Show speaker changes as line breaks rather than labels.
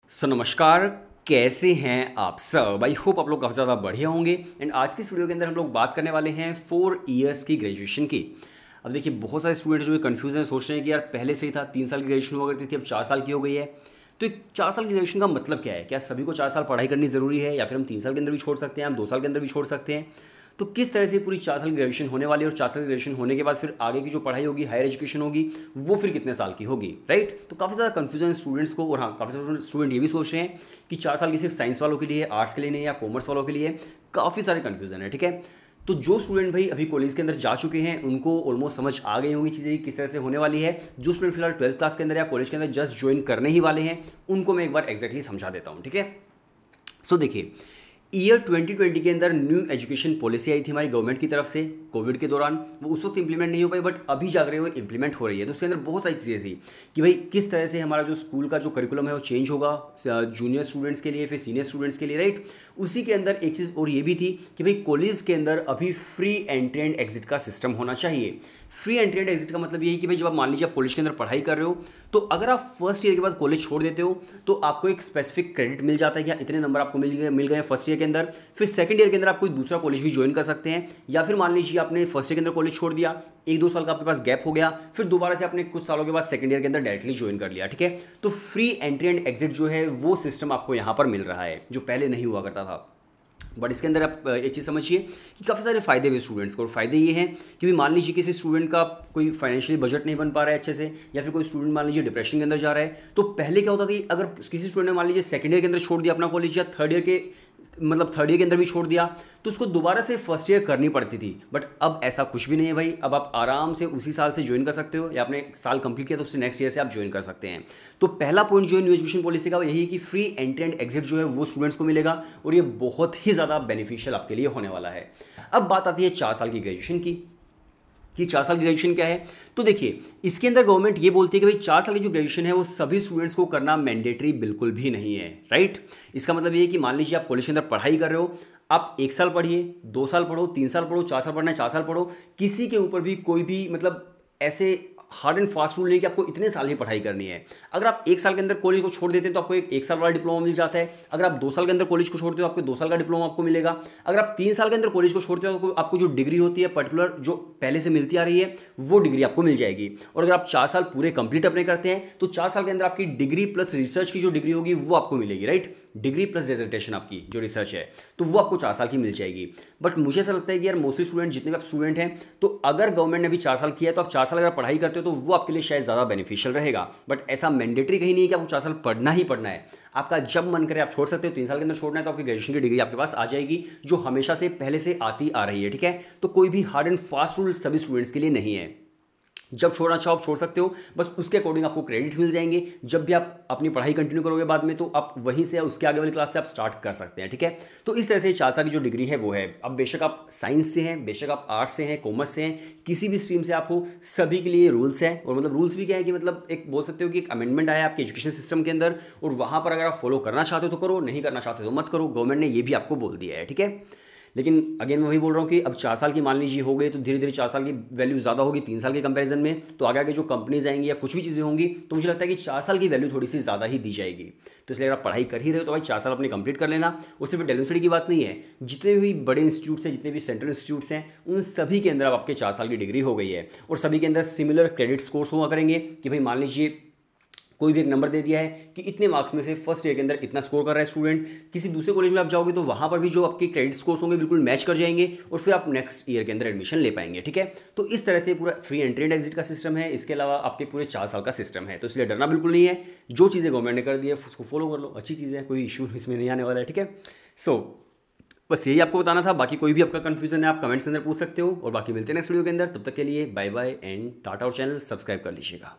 नमस्कार। कैसे हैं आप सब? आई होप आप लोग काफ़ी ज़्यादा बढ़िया होंगे। एंड आज की इस वीडियो के अंदर हम लोग बात करने वाले हैं 4 ईयर्स की ग्रेजुएशन की। अब देखिए, बहुत सारे स्टूडेंट जो कन्फ्यूज़न सोच रहे हैं कि यार पहले से ही था 3 साल की ग्रेजुएशन हुआ करती थी, अब 4 साल की हो गई है। तो एक 4 साल की ग्रेजुएशन का मतलब क्या है? क्या सभी को 4 साल पढ़ाई करनी ज़रूरी है, या फिर हम 3 साल के अंदर भी छोड़ सकते हैं, हम 2 साल के अंदर भी छोड़ सकते हैं? तो किस तरह से पूरी 4 साल की ग्रेजुएशन होने वाली है, और 4 साल की ग्रेजुएशन होने के बाद फिर आगे की जो पढ़ाई होगी, हायर एजुकेशन होगी, वो फिर कितने साल की होगी, राइट? तो काफ़ी ज़्यादा कन्फ्यूजन स्टूडेंट्स को, और हाँ, काफ़ी सारे स्टूडेंट ये भी सोच रहे हैं कि 4 साल की सिर्फ साइंस वालों के लिए, आर्ट्स के लिए नहीं, या कॉमर्स वालों के लिए। काफ़ी सारे कन्फ्यूजन है, ठीक है। तो जो स्टूडेंट भाई अभी कॉलेज के अंदर जा चुके हैं, उनको ऑलमोस्ट समझ आ गई होंगी चीज़ें किस तरह से होने वाली है। जो स्टूडेंट फिलहाल 12th क्लास के अंदर या कॉलेज के अंदर जस्ट ज्वाइन करने ही वाले हैं, उनको मैं एक बार एग्जैक्टली समझा देता हूँ, ठीक है। सो देखिए, ईयर 2020 के अंदर न्यू एजुकेशन पॉलिसी आई थी हमारी गवर्नमेंट की तरफ से कोविड के दौरान। वो उस वक्त इंप्लीमेंट नहीं हो पाई, बट अभी जाकर वो इंप्लीमेंट हो रही है। तो उसके अंदर बहुत सारी चीज़ें थी कि भाई किस तरह से हमारा जो स्कूल का जो करिकुलम है वो चेंज होगा जूनियर स्टूडेंट्स के लिए, फिर सीनियर स्टूडेंट्स के लिए, राइट। उसी के अंदर एक चीज़ और ये भी थी कि भाई कॉलेज के अंदर अभी फ्री एंट्री एंड एग्जिट का सिस्टम होना चाहिए। फ्री एंट्री एंड एग्जिट का मतलब ये है कि भाई जब आप मान लीजिए आप कॉलेज के अंदर पढ़ाई कर रहे हो, तो अगर आप फर्स्ट ईयर के बाद कॉलेज छोड़ देते हो तो आपको एक स्पेसिफिक क्रेडिट मिल जाता है कि इतने नंबर आपको मिल गए फर्स्ट ईयर के अंदर। फिर सेकंड ईयर के अंदर आप कोई दूसरा कॉलेज भी ज्वाइन कर सकते हैं, या फिर मान लीजिए आपने फर्स्ट ईयर के अंदर कॉलेज छोड़ दिया, 1-2 साल का आपके पास गैप हो गया, फिर दोबारा से आपने कुछ सालों के बाद सेकंड ईयर के अंदर डायरेक्टली ज्वाइन कर लिया, ठीक है। तो फ्री एंट्री एंड एग्जिट जो है वो सिस्टम आपको यहाँ पर मिल रहा है, जो पहले नहीं हुआ करता था। बट इसके अंदर आप एक चीज़ समझिए कि काफ़ी सारे फ़ायदे भी स्टूडेंट्स को। और फ़ायदे ये हैं कि भी मान लीजिए किसी स्टूडेंट का कोई फाइनेंशियली बजट नहीं बन पा रहा है अच्छे से, या फिर कोई स्टूडेंट मान लीजिए डिप्रेशन के अंदर जा रहा है। तो पहले क्या होता था कि अगर किसी स्टूडेंट ने मान लीजिए सेकंड ईयर के अंदर छोड़ दिया अपना कॉलेज, या थर्ड ईयर के अंदर भी छोड़ दिया, तो उसको दोबारा से फर्स्ट ईयर करनी पड़ती थी। बट अब ऐसा कुछ भी नहीं है भाई। अब आप आराम से उसी साल से ज्वाइन कर सकते हो, या आपने साल कंप्लीट किया तो उससे नेक्स्ट ईयर से आप ज्वाइन कर सकते हैं। तो पहला पॉइंट जो है न्यू एजुकेशन पॉलिसी का, यही है कि फ्री एंट्री एंड एग्जिट जो है वो स्टूडेंट्स को मिलेगा, और ये बहुत ही ज़्यादा बेनिफिशियल आपके लिए होने वाला है। अब बात आती है 4 साल की ग्रेजुएशन की, कि 4 साल की ग्रेजुएशन क्या है। तो देखिए, इसके अंदर गवर्नमेंट ये बोलती है कि भाई 4 साल की जो ग्रेजुएशन है वो सभी स्टूडेंट्स को करना मैंडेटरी बिल्कुल भी नहीं है, राइट। इसका मतलब ये है कि मान लीजिए आप कॉलेज के अंदर पढ़ाई कर रहे हो, आप 1 साल पढ़िए, 2 साल पढ़ो, 3 साल पढ़ो, 4 साल पढ़ना है 4 साल पढ़ो। किसी के ऊपर भी कोई भी मतलब ऐसे हार्ड एंड फास्ट रूल नहीं कि आपको इतने साल ही पढ़ाई करनी है। अगर आप 1 साल के अंदर कॉलेज को छोड़ देते हैं तो आपको एक 1 साल वाला डिप्लोमा मिल जाता है। अगर आप 2 साल के अंदर कॉलेज को छोड़ते हो, आपको 2 साल का डिप्लोमा आपको मिलेगा। अगर आप 3 साल के अंदर कॉलेज को छोड़ते हो तो आपको जो डिग्री होती है पर्टिकुलर, जो पहले से मिलती आ रही है, वो डिग्री आपको मिल जाएगी। और अगर आप 4 साल पूरे कंप्लीट अपने करते हैं तो 4 साल के अंदर आपकी डिग्री प्लस रिसर्च की जो डिग्री होगी वो आपको मिलेगी, राइट। डिग्री प्लस डिसर्टेशन आपकी जो रिसर्च है, तो वो आपको 4 साल की मिल जाएगी। बट मुझे ऐसा लगता है कि यार मोस्टली स्टूडेंट, जितने भी आप स्टूडेंट हैं, तो अगर गवर्नमेंट ने भी 4 साल किया है तो आप 4 साल अगर पढ़ाई करते हो तो वो आपके लिए शायद ज़्यादा बेनिफिशियल रहेगा। बट ऐसा मैंडेटरी कहीं नहीं है कि आपको 4 साल पढ़ना ही पढ़ना है। आपका जब मन करे आप छोड़ सकते हो। 3 साल के अंदर छोड़ना है तो आपकी ग्रेजुएशन की डिग्री आपके पास आ जाएगी, जो हमेशा से पहले से आती आ रही है, ठीक है। तो कोई भी हार्ड एंड फास्ट रूल सभी स्टूडेंट्स के लिए नहीं है। जब छोड़ना चाहो आप छोड़ सकते हो, बस उसके अकॉर्डिंग आपको क्रेडिट्स मिल जाएंगे। जब भी आप अपनी पढ़ाई कंटिन्यू करोगे बाद में, तो आप वहीं से उसके आगे वाली क्लास से आप स्टार्ट कर सकते हैं, ठीक है। तो इस तरह से 4 साल की जो डिग्री है वो है। अब बेशक आप साइंस से हैं, बेशक आप आर्ट्स से हैं, कॉमर्स से हैं, किसी भी स्ट्रीम से आप हो, सभी के लिए रूल्स हैं। और मतलब रूल्स भी क्या है कि मतलब एक बोल सकते हो कि एक अमेंडमेंट आया आपके एजुकेशन सिस्टम के अंदर, और वहाँ पर अगर आप फॉलो करना चाहते हो तो करो, नहीं करना चाहते हो तो मत करो। गवर्नमेंट ने ये भी आपको बोल दिया है, ठीक है। लेकिन अगेन मैं वही बोल रहा हूँ कि अब 4 साल की मान लीजिए हो गई, तो धीरे धीरे 4 साल की वैल्यू ज़्यादा होगी 3 साल के कंपैरिजन में। तो आगे आगे जो कंपनीज आएंगी या कुछ भी चीज़ें होंगी, तो मुझे लगता है कि 4 साल की वैल्यू थोड़ी सी ज़्यादा ही दी जाएगी। तो इसलिए अगर आप पढ़ाई कर ही रहे हो तो भाई 4 साल अपने कंप्लीट कर लेना। और सिर्फ यूनिवर्सिटी की बात नहीं है, जितने भी बड़े इंस्टीट्यूट्स हैं, जितने भी सेंट्रल इंस्टीट्यूट्स हैं, उन सभी के अंदर अब आपके 4 साल की डिग्री हो गई है। और सभी के अंदर सिमिलर क्रेडिट स्कोर्स हुआ करेंगे कि भाई मान लीजिए कोई भी एक नंबर दे दिया है कि इतने मार्क्स में से फर्स्ट ईयर के अंदर इतना स्कोर कर रहा है स्टूडेंट। किसी दूसरे कॉलेज में आप जाओगे तो वहाँ पर भी जो आपके क्रेडिट स्कोर्स होंगे बिल्कुल मैच कर जाएंगे, और फिर आप नेक्स्ट ईयर के अंदर एडमिशन ले पाएंगे, ठीक है। तो इस तरह से पूरा फ्री एंट्री एंड एग्जिट का सिस्टम है। इसके अलावा आपके पूरे 4 साल का सिस्टम है। तो इसलिए डरना बिल्कुल नहीं है। जो चीज़ें गवर्नमेंट ने कर दी है उसको फॉलो कर लो, अच्छी चीज़ है, कोई इशू इसमें नहीं आने वाला है, ठीक है। सो बस यही आपको बताना था। बाकी कोई भी आपका कन्फ्यूजन है आप कमेंट्स के अंदर पूछ सकते हो। और बाकी मिलते हैं नेक्स्ट वीडियो के अंदर। तब तक के लिए बाय बाय एंड टाटा। और चैनल सब्सक्राइब कर लीजिएगा।